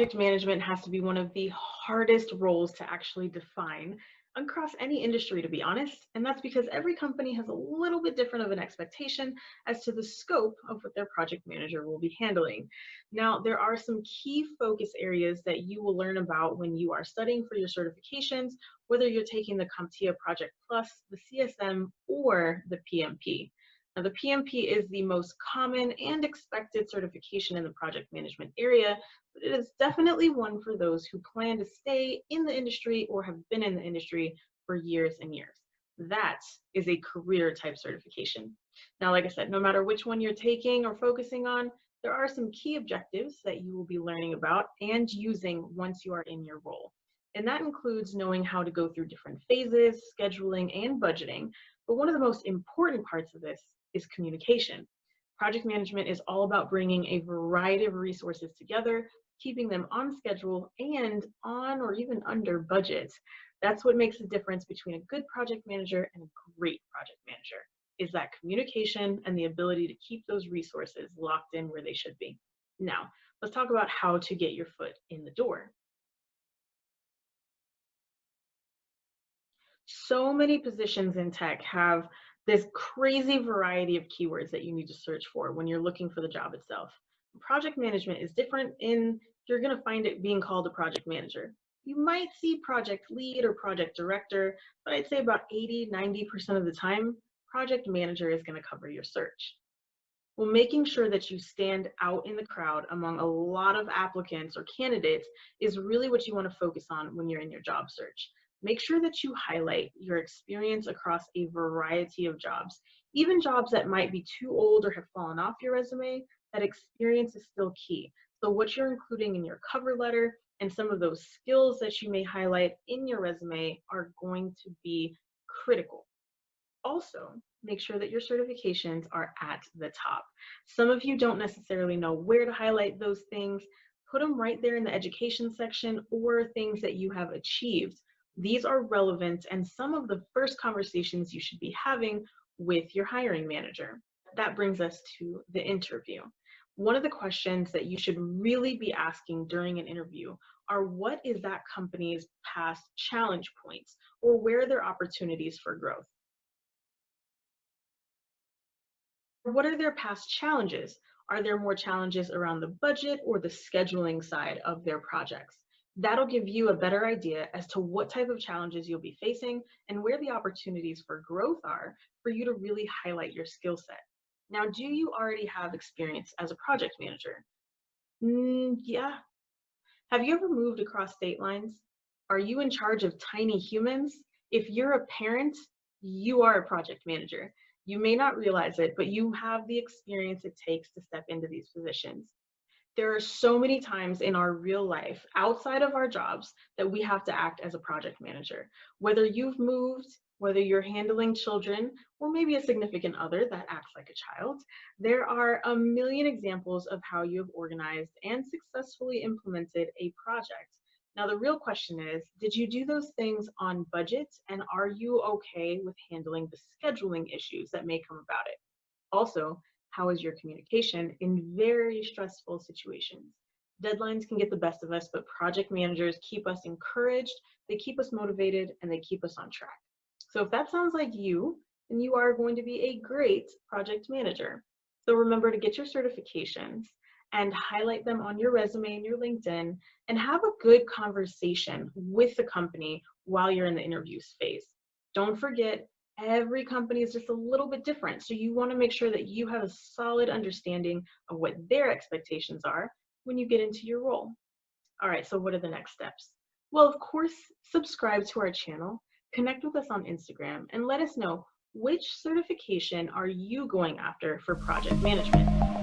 Project management has to be one of the hardest roles to actually define across any industry, to be honest. And that's because every company has a little bit different of an expectation as to the scope of what their project manager will be handling. Now, there are some key focus areas that you will learn about when you are studying for your certifications, whether you're taking the CompTIA Project Plus, the CSM, or the PMP. Now, the PMP is the most common and expected certification in the project management area, but it is definitely one for those who plan to stay in the industry or have been in the industry for years and years. That is a career type certification. Now, like I said, no matter which one you're taking or focusing on, there are some key objectives that you will be learning about and using once you are in your role. And that includes knowing how to go through different phases, scheduling, and budgeting. But one of the most important parts of this is communication. Project management is all about bringing a variety of resources together, keeping them on schedule and on or even under budget. That's what makes the difference between a good project manager and a great project manager, is that communication and the ability to keep those resources locked in where they should be. Now, let's talk about how to get your foot in the door. So many positions in tech have this crazy variety of keywords that you need to search for when you're looking for the job itself. Project management is different you're going to find it being called a project manager. You might see project lead or project director, but I'd say about 80–90% of the time, project manager is going to cover your search. Well, making sure that you stand out in the crowd among a lot of applicants or candidates is really what you want to focus on when you're in your job search. Make sure that you highlight your experience across a variety of jobs. Even jobs that might be too old or have fallen off your resume, that experience is still key. So what you're including in your cover letter and some of those skills that you may highlight in your resume are going to be critical. Also, make sure that your certifications are at the top. Some of you don't necessarily know where to highlight those things. Put them right there in the education section or things that you have achieved. These are relevant and some of the first conversations you should be having with your hiring manager. That brings us to the interview. One of the questions that you should really be asking during an interview are, what is that company's past challenge points, or where are their opportunities for growth? What are their past challenges? Are there more challenges around the budget or the scheduling side of their projects? That'll give you a better idea as to what type of challenges you'll be facing and where the opportunities for growth are for you to really highlight your skill set. Now, do you already have experience as a project manager? Yeah. Have you ever moved across state lines? Are you in charge of tiny humans? If you're a parent, you are a project manager. You may not realize it, but you have the experience it takes to step into these positions. There are so many times in our real life, outside of our jobs, that we have to act as a project manager. Whether you've moved, whether you're handling children, or maybe a significant other that acts like a child, there are a million examples of how you have organized and successfully implemented a project. Now, the real question is, did you do those things on budget, and are you okay with handling the scheduling issues that may come about it? Also, how is your communication in very stressful situations? Deadlines can get the best of us, but project managers keep us encouraged, they keep us motivated, and they keep us on track. So if that sounds like you, then you are going to be a great project manager. So remember to get your certifications and highlight them on your resume and your LinkedIn, and have a good conversation with the company while you're in the interviews phase. Don't forget, every company is just a little bit different, so you want to make sure that you have a solid understanding of what their expectations are when you get into your role. All right, so what are the next steps? Well, of course, subscribe to our channel, connect with us on Instagram, and let us know, which certification are you going after for project management?